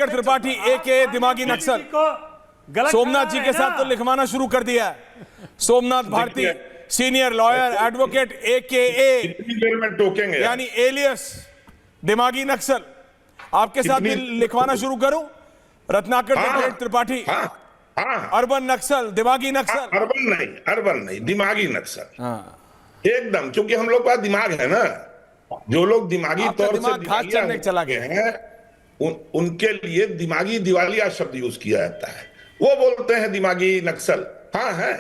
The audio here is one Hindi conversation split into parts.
रत्नाकर त्रिपाठी एके दिमागी नक्सल सोमनाथ जी के साथ तो लिखवाना शुरू कर दिया है। Somnath Bharti senior lawyer advocate एके में टोकेंगे यानी एलियस दिमागी नक्सल, आपके साथ भी लिखवाना शुरू करूं? रत्नाकर त्रिपाठी अर्बन नक्सल, दिमागी नक्सल। अर्बन नहीं दिमागी नक्सल एकदम, क्योंकि हम लोग का दिमाग है ना, जो लोग दिमागी तौर से घास चढ़ने चला गया हैं उनके लिए दिमागी दिवालिया शब्द यूज किया जाता है। वो बोलते हैं दिमागी नक्सल। हाँ है।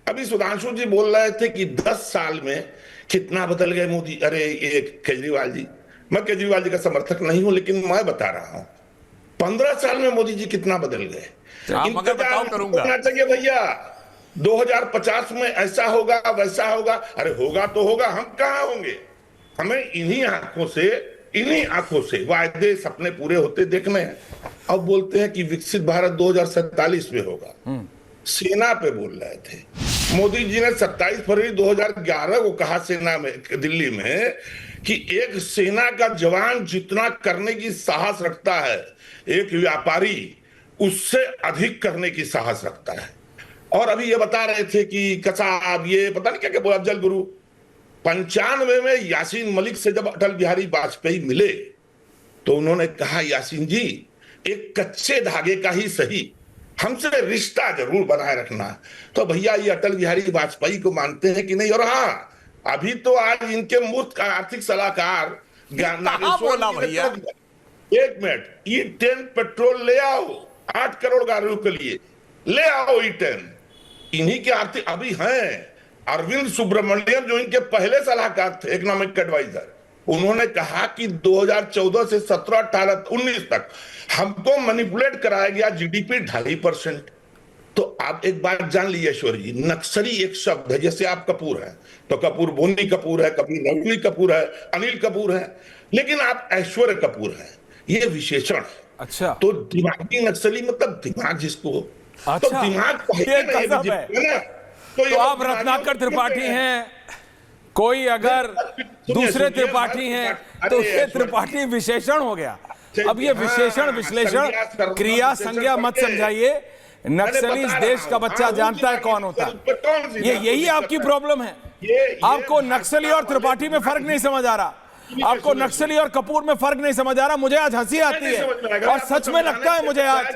अभी सुधांशु जी बोल रहे थे कि 10 साल में कितना बदल गए मोदी। अरे ये केजरीवाल जी, मैं केजरीवाल जी का समर्थक नहीं हूं, लेकिन मैं बता रहा हूं 15 साल में मोदी जी कितना बदल गए। बताओ करूंगा होना चाहिए भैया, 2050 में ऐसा होगा वैसा होगा। अरे होगा तो होगा, हम कहां होंगे? हमें इन्हीं आंखों से वायदे सपने पूरे होते देखने हैं। अब बोलते हैं कि विकसित भारत 2047 में होगा। सेना पे बोल रहे थे मोदी जी ने 27 फरवरी 2011 को कहा सेना में, दिल्ली में, कि एक सेना का जवान जितना करने की साहस रखता है एक व्यापारी उससे अधिक करने की साहस रखता है। और अभी ये बता रहे थे कि कसाब ये पता नहीं क्या क्या बोला अफजल गुरु। 95 में यासीन मलिक से जब अटल बिहारी वाजपेयी मिले तो उन्होंने कहा, यासीन जी एक कच्चे धागे का ही सही हमसे रिश्ता जरूर बनाए रखना। तो भैया ये अटल बिहारी वाजपेयी को मानते हैं कि नहीं? और हाँ, अभी तो आज इनके मुफ्त आर्थिक सलाहकार बोला भैया, एक मिनट, E10 पेट्रोल ले आओ 8 करोड़ गाड़ियों के लिए, ले आओ E10। इन्हीं के आर्थिक अभी हैं अरविंद सुब्रमण्यम, जो इनके पहले सलाहकार थे, इकोनॉमिक एडवाइजर। उन्होंने कहा कि 2014 से 17, 18, 19 तक हमको मैनिपुलेट कराया गया जीडीपी 2.5%। तो आप एक बात जान लीजिए ऐश्वर्य जी, नक्सली एक शब्द है। जैसे आप कपूर है तो कपूर बोनी कपूर है, कभी रणवीर कपूर है, अनिल कपूर है, लेकिन आप ऐश्वर्य कपूर है, ये विशेषण है। अच्छा, तो दिमागी नक्सली मतलब दिमाग जिसको हो। अच्छा, तो दिमाग तो आप रत्नाकर त्रिपाठी हैं, कोई अगर दूसरे त्रिपाठी हैं तो ये त्रिपाठी विशेषण हो गया। अब ये विशेषण विश्लेषण क्रिया संज्ञा मत समझाइए। नक्सली इस देश का बच्चा जानता है कौन होता है। ये यही आपकी प्रॉब्लम है। आपको नक्सली और त्रिपाठी में फर्क नहीं समझ आ रहा, आपको नक्सली और कपूर में फर्क नहीं समझ आ रहा। मुझे आज हंसी आती है और सच में लगता है मुझे आज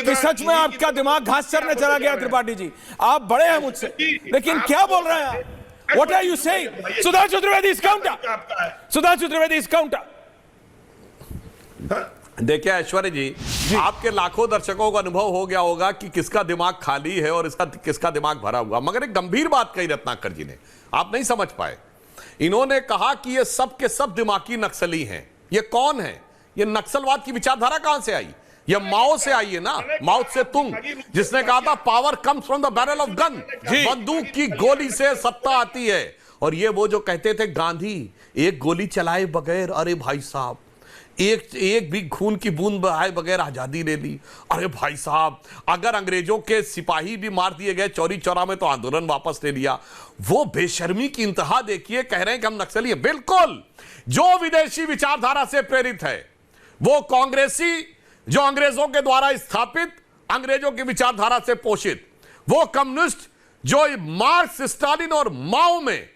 कि सच में आपका दिमाग घास चरने चला गया। त्रिपाठी जी आप बड़े हैं मुझसे, लेकिन क्या बोल रहे हैं? What are you saying? Sudhanshu Trivedi इस काउंटर, सुधांशु त्रिवेदी इस काउंटर। देखिए ऐश्वर्य जी, आपके लाखों दर्शकों को अनुभव हो गया होगा कि किसका दिमाग खाली है और किसका दिमाग भरा हुआ। मगर एक गंभीर बात कही रत्नाकर जी ने, आप नहीं समझ पाए। इन्होंने कहा कि ये सब के सब दिमागी नक्सली हैं। ये कौन है? ये नक्सलवाद की विचारधारा कहां से आई? ये माओ से आई है ना, माओ से तुंग, जिसने कहा था power comes from the barrel of gun, बंदूक की गोली से सत्ता आती है। और ये वो जो कहते थे गांधी एक गोली चलाए बगैर, अरे भाई साहब एक भी खून की बूंद बहाए बगैर आजादी ले ली। अरे भाई साहब अगर अंग्रेजों के सिपाही भी मार दिए गए चौरी चौरा में तो आंदोलन वापस ले लिया। वो बेशर्मी की इंतहा देखिए, कह रहे हैं कि हम नक्सली हैं। बिल्कुल, जो विदेशी विचारधारा से प्रेरित है, वो कांग्रेसी जो अंग्रेजों के द्वारा स्थापित, अंग्रेजों की विचारधारा से पोषित, वो कम्युनिस्ट जो मार्क्स, स्टालिन और माओ में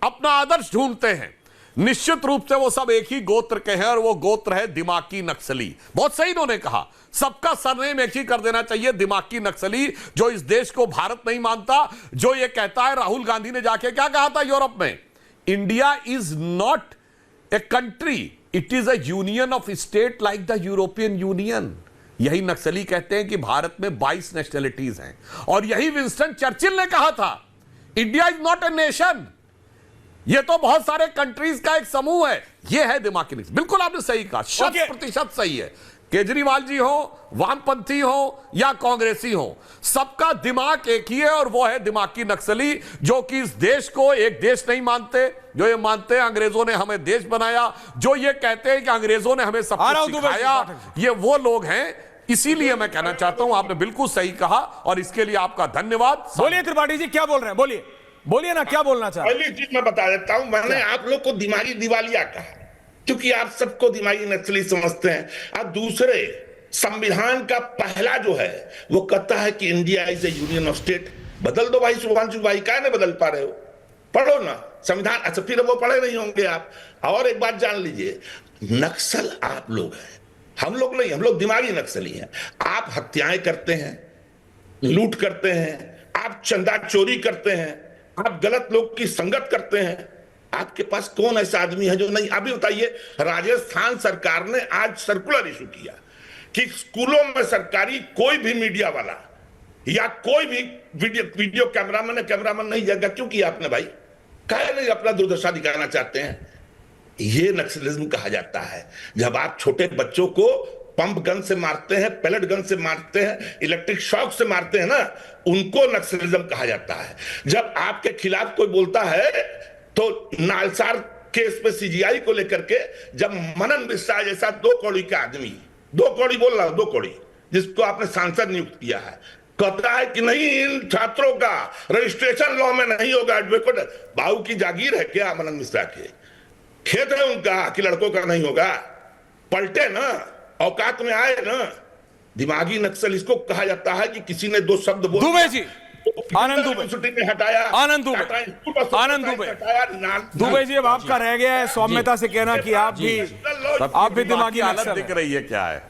अपना आदर्श ढूंढते हैं, निश्चित रूप से वो सब एक ही गोत्र के हैं और वो गोत्र है दिमागी नक्सली। बहुत सही इन्होंने कहा, सबका सरनेम एक ही कर देना चाहिए, दिमागी नक्सली, जो इस देश को भारत नहीं मानता, जो ये कहता है। राहुल गांधी ने जाके क्या कहा था यूरोप में? India is not a country, it is a union of state like the European union. यही नक्सली कहते हैं कि भारत में 22 नेशनलिटीज हैं। और यही विंस्टन चर्चिल ने कहा था, India is not a nation, ये तो बहुत सारे कंट्रीज का एक समूह है। ये है दिमागी नक्सली। बिल्कुल आपने सही कहा, 100% सही है। केजरीवाल जी हो, वामपंथी हो या कांग्रेसी हो, सबका दिमाग एक ही है और वो है दिमागी नक्सली, जो कि इस देश को एक देश नहीं मानते, जो ये मानते हैं अंग्रेजों ने हमें देश बनाया, जो ये कहते हैं कि अंग्रेजों ने हमें सब कुछ सिखाया, ये वो लोग हैं। इसीलिए मैं कहना चाहता हूं, आपने बिल्कुल सही कहा और इसके लिए आपका धन्यवाद। बोलिए त्रिपाठी जी, क्या बोल रहे हैं? बोलिए बोलिए ना, क्या बोलना चाह रहे हैं? पहली चीज मैं बता देता हूं, मैंने आप लोग को दिमागी दिवालिया कहा क्योंकि आप सबको दिमागी नक्सली समझते हैं। आप दूसरे संविधान का पहला जो है वो कहता है कि India is A union of state. बदल दो भाई शुभांशु भाई, क्या नहीं बदल पा रहे हो? पढ़ो ना संविधान। अच्छा फिर वो पढ़े नहीं होंगे आप। और एक बात जान लीजिए, नक्सल आप लोग हैं, हम लोग नहीं, हम लोग दिमागी नक्सली हैं। आप हत्याएं करते हैं, लूट करते हैं, आप चंदा चोरी करते हैं, आप गलत लोग की संगत करते हैं। आपके पास कौन ऐसा आदमी है जो नहीं? अभी बताइए, राजस्थान सरकार ने आज सर्कुलर इशू किया कि स्कूलों में सरकारी कोई भी मीडिया वाला या कोई भी वीडियो कैमरामैन नहीं जाएगा। क्यों किया आपने भाई? काहे नहीं अपना दुर्दशा दिखाना चाहते हैं? ये नक्सलिज्म कहा जाता है। जब आप छोटे बच्चों को पंप गन से मारते हैं, पैलेट गन से मारते हैं, इलेक्ट्रिक शॉक से मारते हैं ना, उनको नक्सलिज्म कहा जाता है। जब आपके खिलाफ कोई बोलता है तो नालसार केस पे सीजीआई को लेकर के जब मनन मिश्रा जैसा 2 कौड़ी का आदमी, 2 कौड़ी बोल रहा हूं, 2 कौड़ी, जिसको आपने सांसद नियुक्त किया है, कहता है कि नहीं इन छात्रों का रजिस्ट्रेशन लॉ में नहीं होगा। एडवोकेट बाबू की जागीर है क्या? मनन मिश्रा के खेत है उनका कि लड़कों का नहीं होगा? पलटे ना, औकात में आए ना। दिमागी नक्सल इसको कहा जाता है कि किसी ने 2 शब्द बोल दुबे जी, आनंद दुबे, यूनिवर्सिटी में हटाया, आनंद दुबे, आनंद दुबे, दुबे जी अब आपका रह गया है सौम्यता से कहना कि आप भी दिमागी हालत नक्सल दिख रही है क्या है।